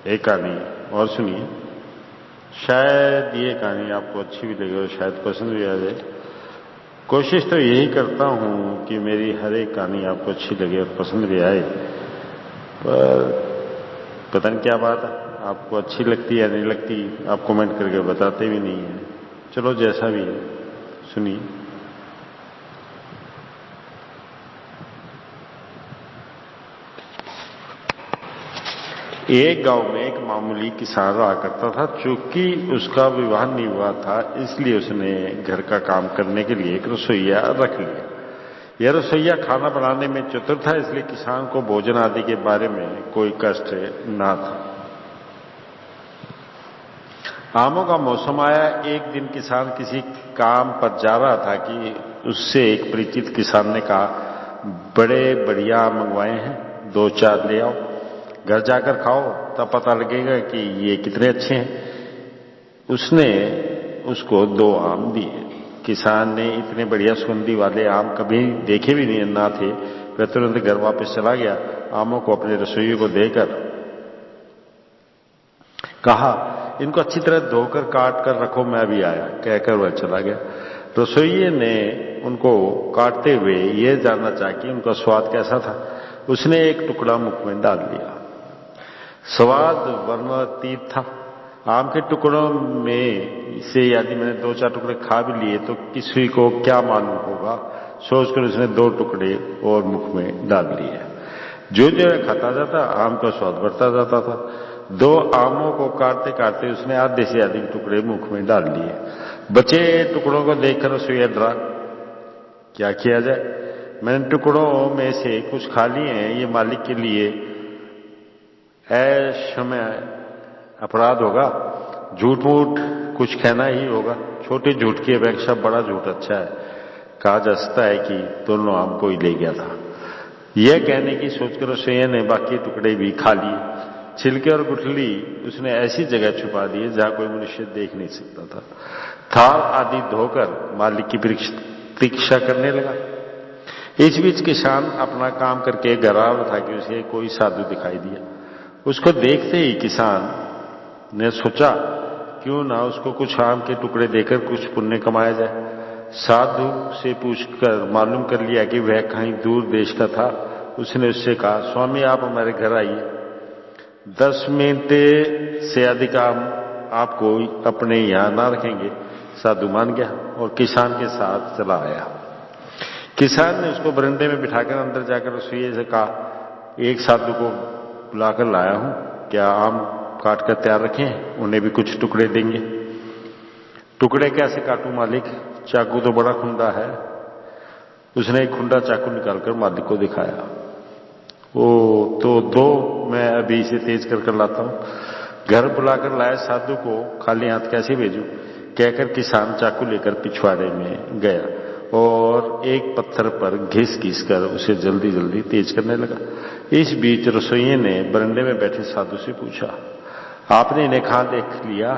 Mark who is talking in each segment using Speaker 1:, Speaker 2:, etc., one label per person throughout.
Speaker 1: एक कहानी और सुनिए, शायद ये कहानी आपको अच्छी भी लगे और शायद पसंद भी आ जाए। कोशिश तो यही करता हूं कि मेरी हर एक कहानी आपको अच्छी लगे और पसंद भी आए, पर पता नहीं क्या बात है, आपको अच्छी लगती है या नहीं लगती, आप कमेंट करके बताते भी नहीं हैं। चलो जैसा भी है, सुनिए। एक गांव में एक मामूली किसान रहा करता था। चूंकि उसका विवाह नहीं हुआ था, इसलिए उसने घर का काम करने के लिए एक रसोइया रख लिया। यह रसोइया खाना बनाने में चतुर था, इसलिए किसान को भोजन आदि के बारे में कोई कष्ट ना था। आमों का मौसम आया। एक दिन किसान किसी काम पर जा रहा था कि उससे एक परिचित किसान ने कहा, बड़े बढ़िया आम मंगवाए हैं, 2-4 ले आओ, घर जाकर खाओ, तब पता लगेगा कि ये कितने अच्छे हैं। उसने उसको 2 आम दिए। किसान ने इतने बढ़िया सुगंधी वाले आम कभी देखे भी नहीं ना थे। वह तुरंत घर वापस चला गया। आमों को अपने रसोइये को देकर कहा, इनको अच्छी तरह धोकर काट कर रखो, मैं भी आया, कहकर वह चला गया। रसोइये ने उनको काटते हुए यह जानना चाहा कि उनका स्वाद कैसा था। उसने एक टुकड़ा मुख में डाल लिया। स्वाद वर्णनातीत था। आम के टुकड़ों में से यदि मैंने 2-4 टुकड़े खा भी लिए तो किसी को क्या मालूम होगा, सोचकर उसने 2 टुकड़े और मुख में डाल लिए। जो जो खाता जाता, आम का स्वाद बढ़ता जाता था। 2 आमों को काटते काटते उसने आधे से अधिक टुकड़े मुख में डाल लिए। बचे टुकड़ों को देखकर रसोइया डरा। क्या किया जाए? मैंने टुकड़ों में से कुछ खा लिए हैं, ये मालिक के लिए समय अपराध होगा। झूठ मूठ कुछ कहना ही होगा। छोटे झूठ की अपेक्षा बड़ा झूठ अच्छा है। कहा जा सकता है कि दोनों आम को ही ले गया था। यह कहने की सोचकर रसोइया ने बाकी टुकड़े भी खा लिए। छिलके और गुठली उसने ऐसी जगह छुपा दिए जहां कोई मनुष्य देख नहीं सकता था। थाल आदि धोकर मालिक की प्रतीक्षा करने लगा। इस बीच किसान अपना काम करके घर आ रहा था कि उसे कोई साधु दिखाई दिया। उसको देखते ही किसान ने सोचा, क्यों ना उसको कुछ आम के टुकड़े देकर कुछ पुण्य कमाया जाए। साधु से पूछकर मालूम कर लिया कि वह कहीं दूर देश का था। उसने उससे कहा, स्वामी आप हमारे घर आइए, 10 मिनट से अधिक आम आपको अपने यहां ना रखेंगे। साधु मान गया और किसान के साथ चला आया। किसान ने उसको बरंडे में बिठाकर अंदर जाकर रसोइये से कहा, एक साधु को बुलाकर लाया हूं, क्या आम काट कर तैयार रखें, उन्हें भी कुछ टुकड़े देंगे। टुकड़े कैसे काटूं मालिक, चाकू तो बड़ा खुंडा है। उसने एक खुंडा चाकू निकालकर मालिक को दिखाया। ओ तो दो, मैं अभी इसे तेज कर लाता हूं। घर बुलाकर लाए साधु को खाली हाथ कैसे भेजूं, कहकर किसान चाकू लेकर पिछवाड़े में गया और एक पत्थर पर घिस घिस कर उसे जल्दी जल्दी तेज करने लगा। इस बीच रसोइये ने बरंडे में बैठे साधु से पूछा, आपने इन्हें कहां देख लिया,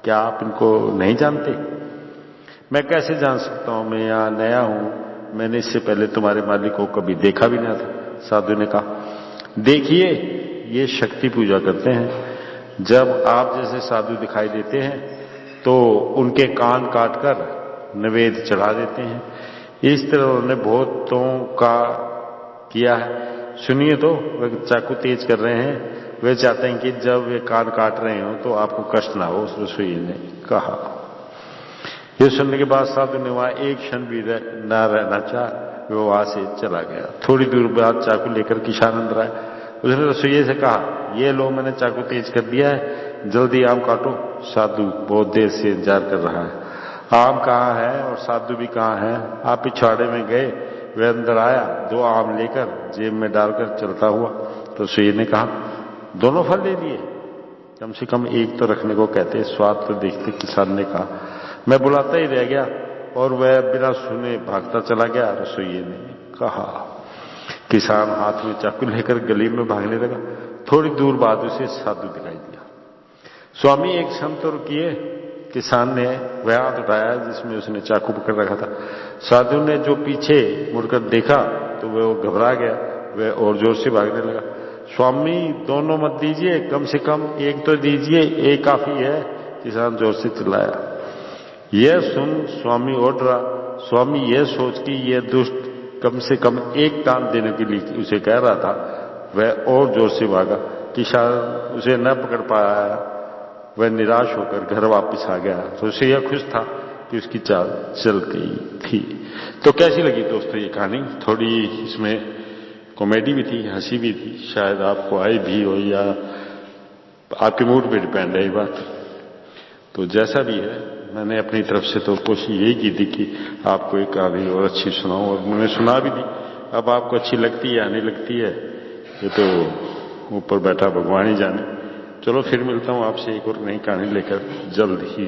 Speaker 1: क्या आप इनको नहीं जानते? मैं कैसे जान सकता हूं, मैं यहां नया हूं, मैंने इससे पहले तुम्हारे मालिक को कभी देखा भी ना था। साधु ने कहा, देखिए ये शक्ति पूजा करते हैं। जब आप जैसे साधु दिखाई देते हैं तो उनके कान काटकर नैवेद्य चढ़ा देते हैं। इस तरह उन्होंने बहुतों का किया है। सुनिए तो, वे चाकू तेज कर रहे हैं। वे चाहते हैं कि जब वे कान काट रहे हो तो आपको कष्ट ना हो, उस रसोइये ने कहा। यह सुनने के बाद साधु ने वहां एक क्षण भी न रहना चाहा, वो वहां से चला गया। थोड़ी दूर बाद चाकू लेकर किसान अंदर आया। उसने रसोइये से कहा, ये लो मैंने चाकू तेज कर दिया है, जल्दी आम काटो। साधु बहुत देर से इंतजार कर रहा है। आम कहाँ है और साधु भी कहाँ है? आप पिछवाड़े में गए। वह अंदर आया, 2 आम लेकर जेब में डालकर चलता हुआ। तो रसोइये ने कहा, दोनों फल ले लिए, कम से कम एक तो रखने को कहते, स्वाद तो देखते। किसान ने कहा, मैं बुलाता ही रह गया और वह बिना सुने भागता चला गया। रसोइये ने कहा। किसान हाथ में चाकू लेकर गली में भागने लगा। थोड़ी दूर बाद उसे साधु दिखाई दिया। स्वामी एक क्षण तो रुकिए। किसान ने वह हाथ उठाया जिसमें उसने चाकू पकड़ रखा था। साधु ने जो पीछे मुड़कर देखा तो वह घबरा गया। वह और जोर से भागने लगा। स्वामी दोनों मत दीजिए, कम से कम एक तो दीजिए, एक काफी है। किसान जोर से चिल्लाया। यह सुन स्वामी ओढ़ रहा। स्वामी यह सोच कि यह दुष्ट कम से कम एक दान देने के लिए उसे कह रहा था, वह और जोर से भागा। किसान उसे न पकड़ पाया। वह निराश होकर घर वापस आ गया। तो उसे यह खुश था कि उसकी चाल चल गई थी। तो कैसी लगी दोस्तों ये कहानी? थोड़ी इसमें कॉमेडी भी थी, हंसी भी थी, शायद आपको आई भी हो या आपके मूड पे डिपेंड है ये बात। तो जैसा भी है, मैंने अपनी तरफ से तो कोशिश यही की थी कि आपको एक कहानी और अच्छी सुनाऊं, और मैंने सुना भी दी। अब आपको अच्छी लगती है या नहीं लगती है ये तो ऊपर बैठा भगवान ही जाने। चलो फिर मिलता हूं आपसे एक और नई कहानी लेकर जल्द ही।